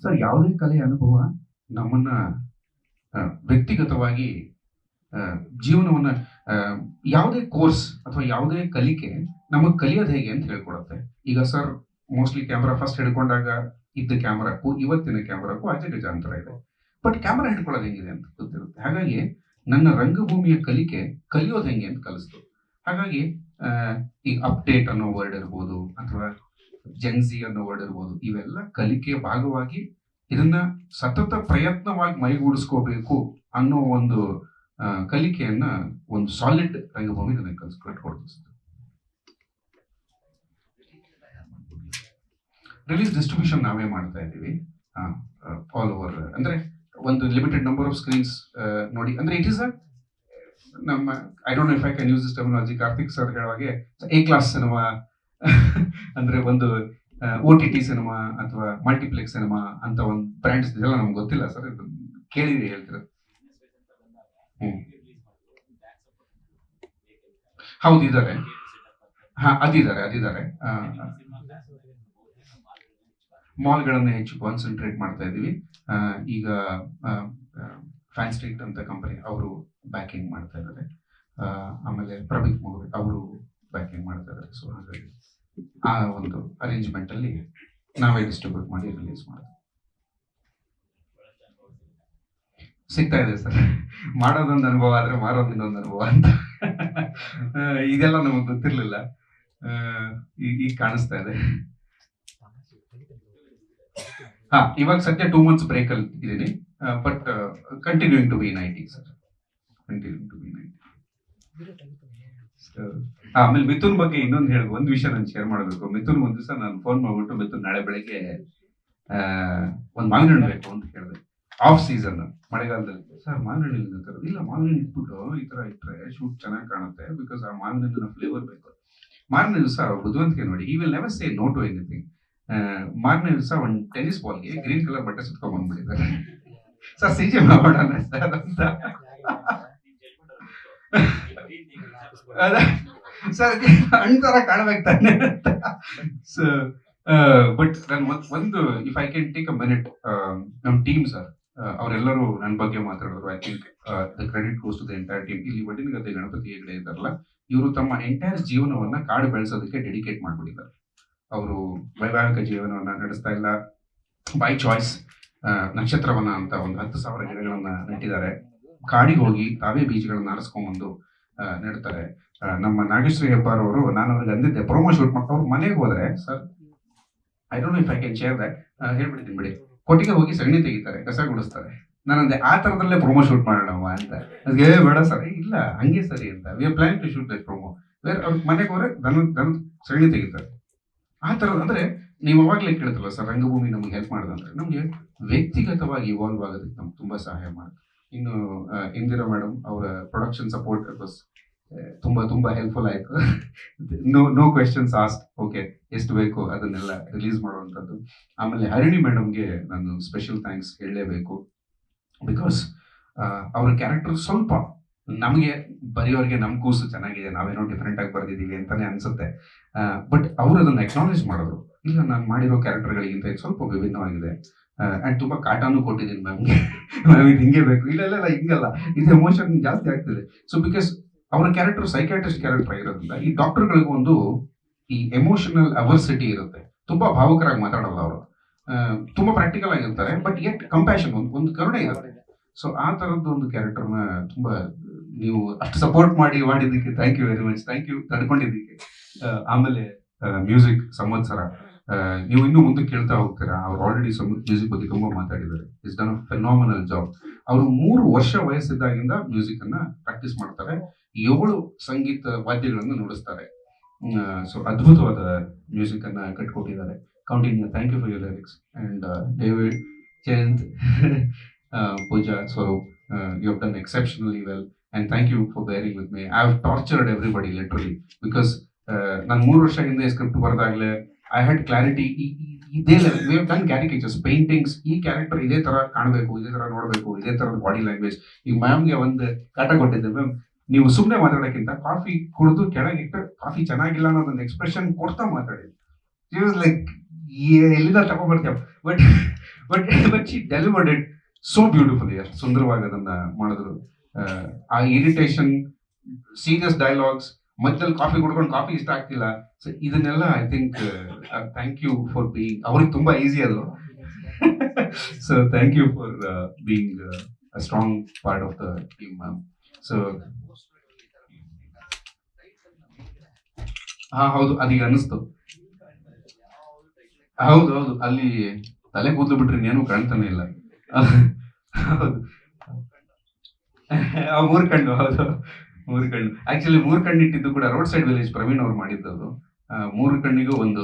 Sir ಯಾವುದೇ ಕಲೆಯ ಅನುಭವ ನಮ್ಮನ್ನ ವ್ಯಕ್ತಿಗತವಾಗಿ ಜೀವನವನ್ನ ಯಾವುದೇ ಕೋರ್ಸ್ ಅಥವಾ ಯಾವುದೇ ಕಲಿಕೆ ನಮಗೆ ಕಲಿಯೋದು ಹೇಗೆ ಅಂತ ಹೇಳ್ಕೊಡುತ್ತೆ. ಈಗ ಸರ್ ಮೋಸ್ಟ್ಲಿ ಕ್ಯಾಮ್ರಾ ಫಸ್ಟ್ ಹಿಡ್ಕೊಂಡಾಗ ಇದ್ದ ಕ್ಯಾಮ್ರಾಕ್ಕೂ ಇವತ್ತಿನ ಕ್ಯಾಮ್ರಾಕ್ಕೂ ಅಜಗಜಾಂತರ ಇದೆ. ಬಟ್ ಕ್ಯಾಮ್ರಾ ಹಿಡ್ಕೊಳ್ಳೋದು ಹೆಂಗಿದೆ ಅಂತ ಗೊತ್ತಿರುತ್ತೆ. ಹಾಗಾಗಿ ನನ್ನ ರಂಗಭೂಮಿಯ ಕಲಿಕೆ ಕಲಿಯೋದು ಹೆಂಗೆ ಅಂತ ಕಲಿಸ್ತು. ಹಾಗಾಗಿ ಈಗ ಅಪ್ಡೇಟ್ ಅನ್ನೋ ವರ್ಡ್ ಇರ್ಬೋದು ಅಥವಾ ಜೆನ್ಸಿ ಅನ್ನೋ ವರ್ಡ್ ಇರ್ಬೋದು, ಇವೆಲ್ಲ ಕಲಿಕೆಯ ಭಾಗವಾಗಿ ಇದನ್ನ ಸತತ ಪ್ರಯತ್ನವಾಗಿ ಮೈಗೂಡಿಸ್ಕೋಬೇಕು ಅನ್ನೋ ಒಂದು ಕಲಿಕೆಯನ್ನ ಒಂದು ಸಾಲಿಡ್ ರಂಗಭೂಮಿ ನನಗೆ ಕಟ್ಕೊಡ್ತಿತ್ತು. ರಿಲೀಸ್ ಡಿಸ್ಟ್ರಿಬ್ಯೂಷನ್ ನಾವೇ ಮಾಡ್ತಾ ಇದ್ದೀವಿ ಆಲ್ ಓವರ್. ಅಂದ್ರೆ ಒಂದು ಲಿಮಿಟೆಡ್ ನಂಬರ್ ಆಫ್ ಸ್ಕ್ರೀನ್ಸ್ ನೋಡಿ, ಅಂದ್ರೆ ಇಟ್ ಇಸ್ ಅ ನಮ್ಮ I don't know if I can use this terminology. Karthik sir ಹೇಳುವಾಗೆ ಎ ಕ್ಲಾಸ್ ಸಿನಿಮಾ ಅಂದ್ರೆ ಒಂದು OTT ಸಿನಿಮಾ ಅಥವಾ ಮಲ್ಟಿಪ್ಲೆಕ್ಸ್ ಸಿನಿಮಾ ಅಂತ ಒಂದು ಬ್ರ್ಯಾಂಡ್ಸ್ ಇದೆಲ್ಲ ನಮ್ಗೆ ಗೊತ್ತಿಲ್ಲ ಸರ್, ಕೇಳಿದ್ರೆ ಹೇಳ್ತೀರ. ಹೌದು ಇದ್ದಾರೆ, ಅದಿದ್ದಾರೆ. ಮಾಲ್ಗಳನ್ನ ಹೆಚ್ಚು ಕಾನ್ಸಂಟ್ರೇಟ್ ಮಾಡ್ತಾ ಇದ್ದೀವಿ. ಈಗ ಫ್ಯಾನ್ ಸ್ಟ್ರೀಟ್ ಅಂತ ಕಂಪನಿ ಅವರು ಬ್ಯಾಕಿಂಗ್ ಮಾಡ್ತಾ ಇದ್ದಾರೆ. ಆಮೇಲೆ ಪ್ರಭೀತ್ ಮೂವಿ ಅವರು ಬ್ಯಾಕಿಂಗ್ ಮಾಡ್ತಾ ಇದ್ದಾರೆ. ಸೊ ಹಾಗಾಗಿ ಆ ಒಂದು ಅರೇಂಜ್ಮೆಂಟ್ ಅಲ್ಲಿ ನಾವೇ ಡಿಸ್ಟ್ರಿಬ್ಯೂಟ್ ಮಾಡಿ ರಿಲೀಸ್ ಮಾಡೋದು ಸಿಗ್ತಾ ಇದೆ ಸರ್. ಮಾಡೋದೊಂದು ಅನುಭವ ಆದ್ರೆ ಮಾರೋದು ಇನ್ನೊಂದು ಅನುಭವ ಅಂತ ಇದೆಲ್ಲ ನಮಗೆ ಗೊತ್ತಿರ್ಲಿಲ್ಲ, ಈಗ ಕಾಣಿಸ್ತಾ ಇದೆ. ಇವಾಗ ಸದ್ಯ 2 months ಬ್ರೇಕ್ ಅಲ್ಲಿ ಇದ್ದೀನಿ, but continuing to be in IT sir, continuing to be in IT. ಆಮೇಲೆ ಮಿಥುನ್ ಬಗ್ಗೆ ಇನ್ನೊಂದು ಹೇಳಬೇಕು, ಒಂದು ವಿಷಯ ನಾನು ಶೇರ್ ಮಾಡಬೇಕು. ಮಿಥುನ್ ಒಂದ್ ದಿವಸ ನಾನು ಫೋನ್ ಮಾಡ್ಬಿಟ್ಟು, ಮಿಥುನ್ ನಾಳೆ ಬೆಳಗ್ಗೆ ಒಂದು ಮಾವಿನ ಹಣ್ಣು ಬೇಕು ಅಂತ ಹೇಳಿದೆ. ಆಫ್ ಸೀಸನ್ ಮಳೆಗಾಲದಲ್ಲಿ, ಸರ್ ಮಾವಿನ ಹಣ್ಣಿಂದ ತರೋದು ಇಲ್ಲ, ಮಾವಿನ ಹಣ್ಣು ಇಟ್ಬಿಟ್ಟು ಈ ತರ ಇಟ್ಟರೆ ಶೂಟ್ ಚೆನ್ನಾಗಿ ಕಾಣುತ್ತೆ, ಬಿಕಾಸ್ ಆ ಮಾವಿನ ಹಣ್ಣಿನ ಫ್ಲೇವರ್ ಬೇಕು. ಮಾರನೇ ದಿವಸ ಬುದ್ಧಿವಂತಿಕೆ ನೋಡಿ, ಈ will never say no to anything. ಮಾರನೇ ದಿವಸ ಒಂದು ಟೆನ್ನಿಸ್ ಬಾಲ್ಗೆ ಗ್ರೀನ್ ಕಲರ್ ಬಟ್ಟೆ ಸುತ್ಕೊಂಡ್ ಬಂದ್ಬಿಟ್ಟಿದ್ದಾರೆ. ಸರ್ CJ ಮಾಡೋಣ ಸರ್ ಅಂತ ಸರ್ ಹಣ್ಣು ತರ ಕಾಣಬೇಕು ತಾನೆ ಅಂತ. ಸೊ ಬಟ್ ನಾನು ಒಂದು if I can take a minute, ನಮ್ಮ ಟೀಮ್ ಸರ್ ಅವರೆಲ್ಲರೂ ನನ್ನ ಬಗ್ಗೆ ಮಾತಾಡಿದ್ರು. I think the credit goes to the entire team. ಇಲ್ಲಿ ವಡಿನಗದ್ದೆ ಗಣಪತಿ ಹೆಗಡೆ ಇದ್ದಾರಲ್ಲ, ಇವರು ತಮ್ಮ ಎಂಟೈರ್ ಜೀವನವನ್ನ ಕಾಡು ಬೆಳೆಸೋದಕ್ಕೆ ಡೆಡಿಕೇಟ್ ಮಾಡ್ಬಿಟ್ಟಿದ್ದಾರೆ. ಅವರು ವೈವಾಹಿಕ ಜೀವನವನ್ನ ನಡೆಸ್ತಾ ಇಲ್ಲ, ಬೈ ಚಾಯ್ಸ್ ನಕ್ಷತ್ರವನ ಅಂತ ಒಂದು 10,000 ಗಿಡಗಳನ್ನ ನೆಟ್ಟಿದ್ದಾರೆ. ಕಾಡಿಗೆ ಹೋಗಿ ತಾವೇ ಬೀಜಗಳನ್ನ ಆರಿಸ್ಕೊಂಡ್ಬಂದು ನೆಡ್ತಾರೆ. ನಮ್ಮ ನಾಗೇಶ್ವರಿ ಹೆಬ್ಬಾರ್ ಅವರು, ನಾನು ಅವ್ರಿಗೆ ಅಂದಿದ್ದೆ ಪ್ರೊಮೋ ಶೂಟ್ ಮಾಡ್ತಾ, ಅವ್ರ ಮನೆಗೆ ಹೋದ್ರೆ sir I don't know if I can share that, ಹೇಳ್ಬಿಡ್ತೀನಿ ಬಿಡಿ, ಕೊಟ್ಟಿಗೆ ಹೋಗಿ ಸಗಣಿ ತೆಗಿತಾರೆ, ಕಸ ಗುಡಿಸ್ತಾರೆ. ನಾನಂದೆ ಆ ಥರದಲ್ಲೇ ಪ್ರೊಮೋ ಶೂಟ್ ಮಾಡೋಣ ಅಂತ. ಅದಕ್ಕೆ ಬೇಡ ಸರ್, ಇಲ್ಲ ಹಂಗೆ ಸರಿ ಅಂತ. We are plan to shoot that promo where ಅವ್ರ ಮನೆಗೆ ಹೋದ್ರೆ ದನ ಸಗಣಿ ತೆಗಿತಾರೆ. ಆ ಥರದ ಅಂದ್ರೆ ನೀವು ಅವಾಗಲೇ ಕೇಳ್ತಲ್ಲ ಸರ್, ರಂಗಭೂಮಿ ನಮ್ಗೆ ಹೆಲ್ಪ್ ಮಾಡೋದಂದ್ರೆ ನಮಗೆ ವ್ಯಕ್ತಿಗತವಾಗಿ ಇವಾಲ್ವ್ ಆಗೋದಕ್ಕೆ ನಮ್ಗೆ ತುಂಬಾ ಸಹಾಯ ಮಾಡುತ್ತೆ. ಇನ್ನು ಇಂದಿರಾ ಮೇಡಮ್ ಅವರ ಪ್ರೊಡಕ್ಷನ್ ಸಪೋರ್ಟ್ ತುಂಬಾ ಹೆಲ್ಪ್ಫುಲ್ ಆಯ್ತು. ನೋ ಕ್ವೆಶನ್ಸ್ ಆಸ್ಟ್, ಓಕೆ ಎಷ್ಟು ಬೇಕು ಅದನ್ನೆಲ್ಲ ರಿಲೀಸ್ ಮಾಡುವಂಥದ್ದು. ಆಮೇಲೆ ಹರಿಣಿ ಮೇಡಮ್ಗೆ ನಾನು ಸ್ಪೆಷಲ್ ಥ್ಯಾಂಕ್ಸ್ ಹೇಳಲೇಬೇಕು. ಬಿಕಾಸ್ ಅವ್ರ ಕ್ಯಾರೆಕ್ಟರ್ ಸ್ವಲ್ಪ ನಮಗೆ ಬರೆಯೋರಿಗೆ ನಮ್ಮ ಕೂಸು ಚೆನ್ನಾಗಿದೆ, ನಾವೇನೋ ಡಿಫ್ರೆಂಟ್ ಆಗಿ ಬರ್ದಿದ್ದೀವಿ ಅಂತಾನೆ ಅನ್ಸುತ್ತೆ. ಬಟ್ ಅವ್ರು ಅದನ್ನ ಅಕ್ನಾಲೇಜ್ ಮಾಡಿದ್ರು, ಇಲ್ಲ ನಾನು ಮಾಡಿರೋ ಕ್ಯಾರೆಕ್ಟರ್ಗಳಿಗಿಂತ ಸ್ವಲ್ಪ ವಿಭಿನ್ನವಾಗಿದೆ ಅಂಡ್ ತುಂಬಾ ಕಾಟಾನು ಕೊಟ್ಟಿದ್ದೀನಿ ಮ್ಯಾಮ್ಗೆ, ಮ್ಯಾಮ್ ಇದು ಹಿಂಗೆ ಬೇಕು, ಇಲ್ಲ ಹಿಂಗಲ್ಲ, ಇದು ಎಮೋಷನ್ ಜಾಸ್ತಿ ಆಗ್ತಿದೆ. ಸೊ ಬಿಕಾಸ್ ಅವರ ಕ್ಯಾರೆಕ್ಟರ್ ಸೈಕ್ಯಾಟ್ರಿಸ್ಟ್ ಕ್ಯಾರೆಕ್ಟರ್ ಆಗಿರೋದ್ರಿಂದ ಈ ಡಾಕ್ಟರ್ಗಳಿಗೂ ಒಂದು ಈ ಎಮೋಷನಲ್ ಅವರ್ಸಿಟಿ ಇರುತ್ತೆ. ತುಂಬಾ ಭಾವುಕರಾಗಿ ಮಾತಾಡಲ್ಲ ಅವರು, ತುಂಬಾ ಪ್ರಾಕ್ಟಿಕಲ್ ಆಗಿರ್ತಾರೆ, ಬಟ್ ಎಟ್ ಕಂಪ್ಯಾಷನ್ ಒಂದು ಕರುಣೆ ಇರುತ್ತೆ. ಸೊ ಆ ತರದ್ದು ಒಂದು ಕ್ಯಾರೆಕ್ಟರ್ನ ತುಂಬಾ ನೀವು ಅಷ್ಟು ಸಪೋರ್ಟ್ ಮಾಡಿದ್ದಕ್ಕೆ thank you very much, thank you ತಡ್ಕೊಂಡಿದ್ದಕ್ಕೆ. ಆಮೇಲೆ ಮ್ಯೂಸಿಕ್ ಸಂವತ್ಸರ, ನೀವು ಇನ್ನೂ ಮುಂದೆ ಕೇಳ್ತಾ ಹೋಗ್ತೀರಾ. ಅವ್ರು ಆಲ್ರೆಡಿ ಮ್ಯೂಸಿಕ್ ಬಗ್ಗೆ ತುಂಬಾ ಮಾತಾಡಿದ್ದಾರೆ. It's done a phenomenal job. ಅವರು 3 ವರ್ಷ ವಯಸ್ಸಿದ್ದಾಗಿಂದ ಮ್ಯೂಸಿಕ್ ಅನ್ನ ಪ್ರಾಕ್ಟೀಸ್ ಮಾಡ್ತಾರೆ, 7 ಸಂಗೀತ ವಾದ್ಯಗಳನ್ನು ನುಡಿಸ್ತಾರೆ. ಸೊ ಅದ್ಭುತವಾದ ಮ್ಯೂಸಿಕ್ ಅನ್ನ ಕಟ್ಕೊಟ್ಟಿದ್ದಾರೆ. Continue, thank you for your lyrics. And David, Jayanth, Pooja, Swaroop, you have done exceptionally well and thank you for bearing with me. I have tortured everybody literally because ನಾನು 3 ವರ್ಷ ಹಿಂದೆ ಸ್ಕ್ರಿಪ್ಟ್ ಬರೆದಾಗಲೇ ಐ ಹ್ಯಾಡ್ ಕ್ಲಾರಿಟಿ. ಇದೇ level we have done caricatures, paintings, ಈ character ಇದೇ ತರ ಕಾಣಬೇಕು, ಇದೇ ತರ ನೋಡಬೇಕು, ಇದೇ ತರದ ಬಾಡಿ ಲ್ಯಾಂಗ್ವೇಜ್. ಈಗ ಮ್ಯಾಮ್ಗೆ ಒಂದು ಕಾಟ ಕೊಟ್ಟಿದ್ದೆ, ಮ್ಯಾಮ್ ನೀವು ಸುಮ್ಮನೆ ಮಾತಾಡೋಕ್ಕಿಂತ ಕಾಫಿ ಕುಡಿದು ಕೆಳಗಿಟ್ಟು ಕಾಫಿ ಚೆನ್ನಾಗಿಲ್ಲ ಅನ್ನೋದೊಂದು ಎಕ್ಸ್ಪ್ರೆಷನ್ ಕೊಡ್ತಾ ಮಾತಾಡಿದ್ವಿ. ಲೈಕ್ ಎಲ್ಲಿಂದ ತಗೊಂಡ್ಬರ್ತೀವಿ. But she delivered it so beautifully, ಅಷ್ಟು ಸುಂದರವಾಗಿ ಅದನ್ನ ಮಾಡಿದ್ರು. ಆ ಇರಿಟೇಷನ್, ಸೀರಿಯಸ್ ಡೈಲಾಗ್ಸ್, ಮಧ್ಯದಲ್ಲಿ ಕಾಫಿ ಕುಡ್ಕೊಂಡು ಕಾಫಿ ಇಷ್ಟ ಆಗ್ತಿಲ್ಲ, ಸೊ ಇದನ್ನೆಲ್ಲ I think thank you for being, ಅವ್ರಿಗೆ ತುಂಬಾ ಈಸಿ ಅದು. So thank you for being a strong part of the team ma'am. So ಹಾ ಹೌದು, ಅದೀಗ ಅನ್ನಿಸ್ತು. ಹೌದು ಹೌದು, ಅಲ್ಲಿ ತಲೆ ಕೂದಲು ಬಿಟ್ರೆ ಇನ್ನೇನು ಕಾಣ್ತಾನೆ ಇಲ್ಲ. ಹೌದು, ಮೂರ್ ಕಣ್ಣು, ಹೌದು ಮೂರು ಕಣ್ಣು. ಆಕ್ಚುಲಿ ಮೂರು ಕಣ್ಣು ಇಟ್ಟಿದ್ದು ಕೂಡ ರೋಡ್ ಸೈಡ್ ವಿಲೇಜ್ ಪ್ರವೀಣ್ ಅವ್ರು ಮಾಡಿದ್ದದು. ಮೂರು ಕಣ್ಣಿಗೂ ಒಂದು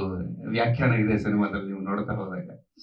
ವ್ಯಾಖ್ಯಾನ ಇದೆ ಸಿನಿಮಾದಲ್ಲಿ, ನೀವು ನೋಡ್ತಾ ಹೋದಾಗ.